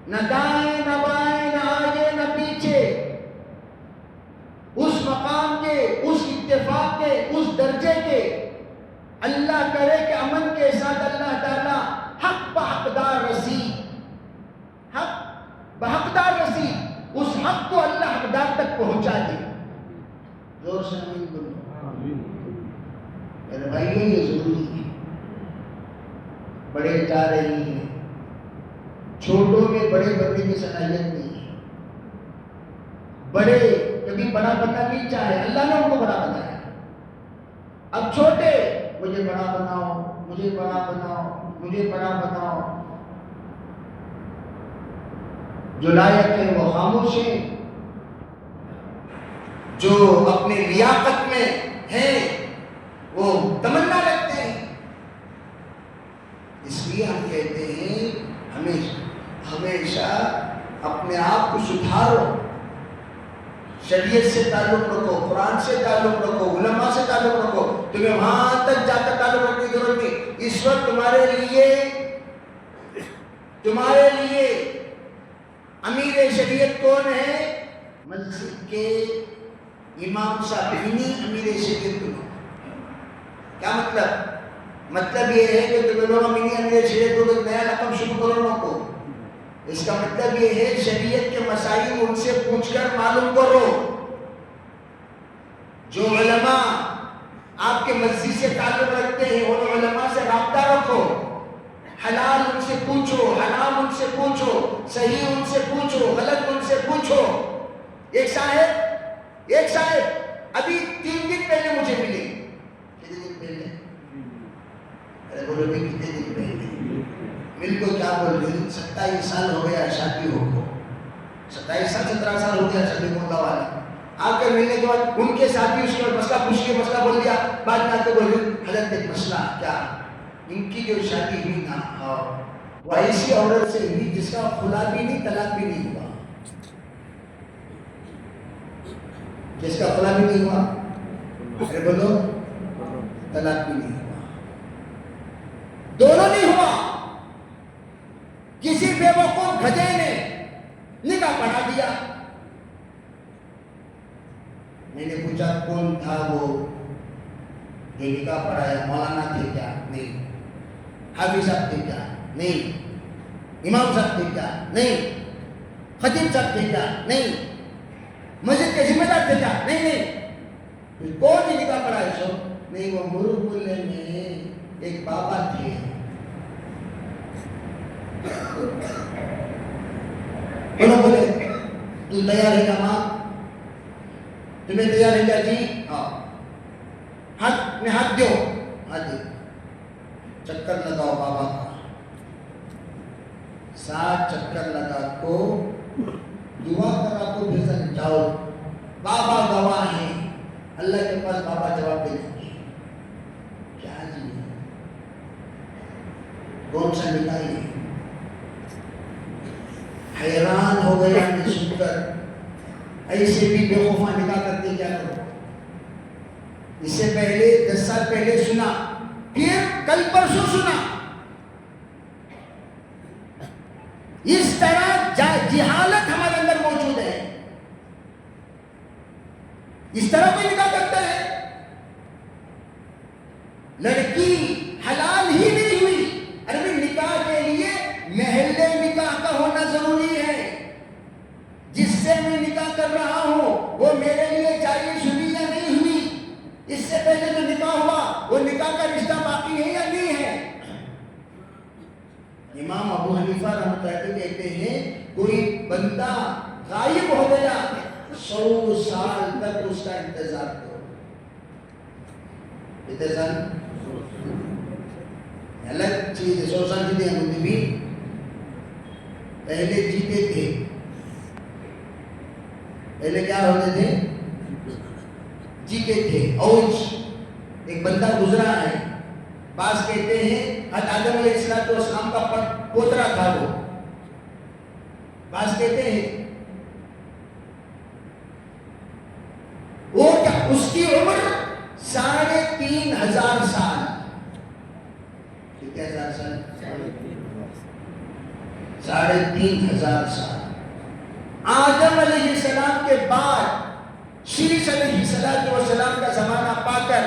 نہ دائیں نہ بائیں، نہ آگے نہ پیچھے، اس مقام کے، اس اتفاق کے، اس درجے کے، اللہ کرے کہ امن کے ساتھ اللہ تعالیٰ حق بحقدار رسی، حق بحقدار رسی، اس حق کو اللہ حقدار تک پہنچا دے. زور سے آمین بولو. میرے بھائیوں یہ ضروری ہے. بڑے جا رہے ہیں، چھوٹوں میں بڑے بننے کی صلاحیت نہیں ہے. بڑے کبھی بڑا بننا نہیں چاہے، اللہ نے ان کو بڑا بنایا. اب چھوٹے مجھے بڑا بناؤ، مجھے بڑا بناؤ، مجھے بڑا بناؤ. جو لائق ہے وہ خاموش ہیں، جو اپنے لیاقت میں ہیں وہ تمنا رکھتے ہیں. اس لیے ہم کہتے ہیں ہمیشہ اپنے آپ کو سدھارو، شریعت سے تعلق رکھو، قرآن سے تعلق رکھو، علماء سے تعلق رکھو. تمہیں وہاں تک جا کر تعلق رکھنے کی ضرورت نہیں. اس وقت تمہارے لیے امیر شریعت کون ہے؟ مسجد کے امام صاحب ہی نہیں امیر شریعت تم. کیا مطلب یہ ہے کہ تم لوگ امیر شریعت کو نیا رقم شروع کرو نہ کو. اس کا مطلب یہ ہے شریعت کے مسائل ان سے پوچھ کر معلوم کرو. جو علماء آپ کے مسجد سے تعلق رکھتے ہیں ان علماء سے رابطہ رکھو. حلال ان سے پوچھو، حرام ان سے پوچھو، صحیح ان سے پوچھو، غلط ان سے پوچھو. ایک صاحب ابھی 3 دن پہلے مجھے ملے. کتنے دن پہلے؟ ارے بولو بھی کتنے دن پہلے مل کو کیا بول رہی؟ 27 سال ہو گیا شادی ہو کو، 27 سال 17 سال ہو گیا شادی مولا والا. آ کر ملنے کے بعد ان کے ساتھ بھی اس کے مسئلہ پوچھ کے مسئلہ بول دیا. بعد میں آ کے بول رہی حضرت ایک مسئلہ کیا، ان کی جو شادی ہوئی نا وہ ایسی عورت سے ہوئی جس کا خلا بھی نہیں طلاق بھی نہیں ہوا. جس کا خلا بھی نہیں ہوا، ارے بولو طلاق بھی نہیں ہوا، دونوں نہیں ہوا. کسی بے وقوف گدھے نے نکاح پڑھا دیا. میں نے پوچھا کون تھا وہ جو نکاح پڑھایا؟ مولانا تھے کیا؟ نہیں. حافظ صاحب تھے کیا؟ نہیں. امام صاحب تھے کیا؟ نہیں. خطیب صاحب تھے کیا؟ نہیں. مسجد کے ذمہ دار تھے کیا؟ نہیں. کون سی نکاح پڑھایا سو؟ نہیں، وہ مرغ ملے میں ایک بابا تھے. انہوں بولے تو تیار ہے کیا ماں؟ تمہیں تیار ہے کیا؟ جی ہاں. ہاتھ دو. ہاتھ دو. چکر لگاؤ بابا کا. 7 چکر لگا کو دعا کرا کو بھیجا جاؤ. بابا گواہ ہیں، اللہ کے پاس بابا جواب دے دیں گے. کیا جی کون سا نکاح ہے؟ حیران ہو گیا میں سن کر. ایسے بھی بے خوفا نکاح کرتے کیا کرو؟ اس سے پہلے 10 سال پہلے سنا، پھر کل پرسوں سنا. اس طرح جہالت ہمارے اندر موجود ہے. اس طرح کوئی نکاح کرتا ہے. لڑکی حلال ہی نہیں ہوئی. ارے نکاح کے لیے محلے نکاح کا ہونا ضروری ہے. جس سے میں نکاح کر رہا ہوں وہ میرے لیے جائز ہوئی یا نہیں ہوئی. اس سے پہلے جو نکاح ہوا وہ نکاح کا رشتہ باقی ہے یا نہیں ہے. امام ابو حنیفہ رحمۃ اللہ علیہ کہتے ہیں کوئی بندہ غائب ہو گیا 100 سال تک اس کا انتظار کرو. انتظار الگ چیز ہے. 100 سال جیتے ہیں مجھے بھی پہلے جیتے تھے. پہلے کیا ہوتے تھے؟ جیتے تھے. اوج ایک بندہ گزرا ہے. بعض کہتے ہیں حضرت آدم علیہ السلام کا پوترا تھا وہ. بعض کہتے ہیں وہ کیا اس کی عمر 3,500 سال. کتنے ہزار سال؟ 3,500 سال آدم علیہ السلام کے بعد شیش علیہ السلام کا زمانہ پا کر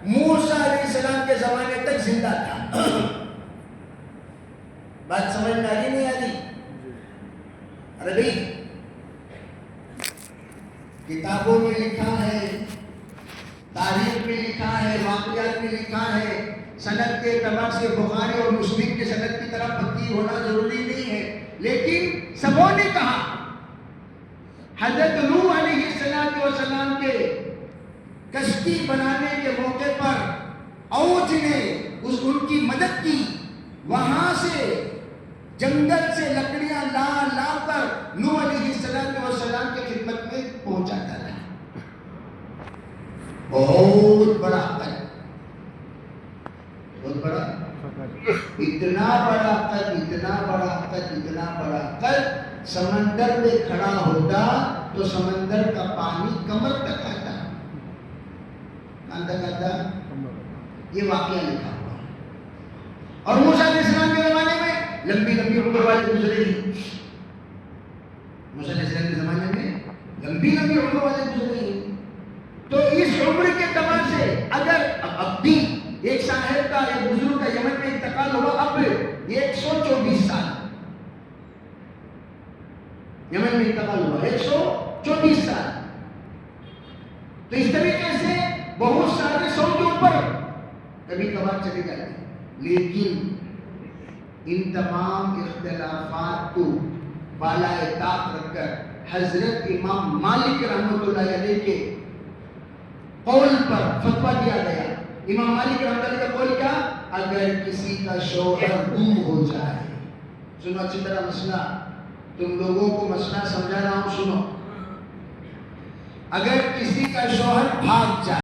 موسیٰ علیہ السلام کے زمانے تک زندہ تھا. بات سمجھ میں آگی نہیں آگی؟ ارے بھئی کتابوں میں لکھا ہے، تاریخ میں لکھا ہے، واقعات میں لکھا ہے، سند کے اعتبار سے بخاری اور مسلم کے سند کی طرف بھتی ہونا ضروری نہیں ہے، لیکن سبوں نے کہا حضرت نوح علیہ السلام کے کشتی بنانے کے موقع پر اوج نے ان کی مدد کی، وہاں سے جنگل سے لکڑیاں لا کر نوح علیہ السلام کی خدمت میں پہنچاتا رہا. بہت بڑا قد، بہت بڑا، اتنا بڑا قد سمندر میں کھڑا ہوتا تو سمندر کا پانی کمر تک آتا. یہ واقعہ لکھا ہوا ہے. اور موسیٰ علیہ السلام کے زمانے میں لمبی عمر والے گزرے ہی. موسیٰ علیہ السلام کے زمانے میں لمبی عمر والے گزرے ہی. تو اس عمر کے اعتبار سے اگر اب بھی ایک صاحب کا، ایک بزرگ کا یمن میں انتقال ہوا، اب 124 سال یمن میں انتقال ہوا، 124 سال. تو اس طریقے سے بہت سارے 100 کے اوپر کبھی کبھار چلے جاتے ہیں. لیکن ان تمام اختلافات کو بالائے طاق رکھ کر حضرت امام مالک رحمۃ اللہ علیہ کے قول پر فتویٰ دیا گیا. امام مالک رحمۃ اللہ کا قول کیا؟ اگر کسی کا شوہر گم ہو جائے، سنو اچھی طرح مسئلہ، تم لوگوں کو مسئلہ سمجھا رہا ہوں، سنو. اگر کسی کا شوہر بھاگ جائے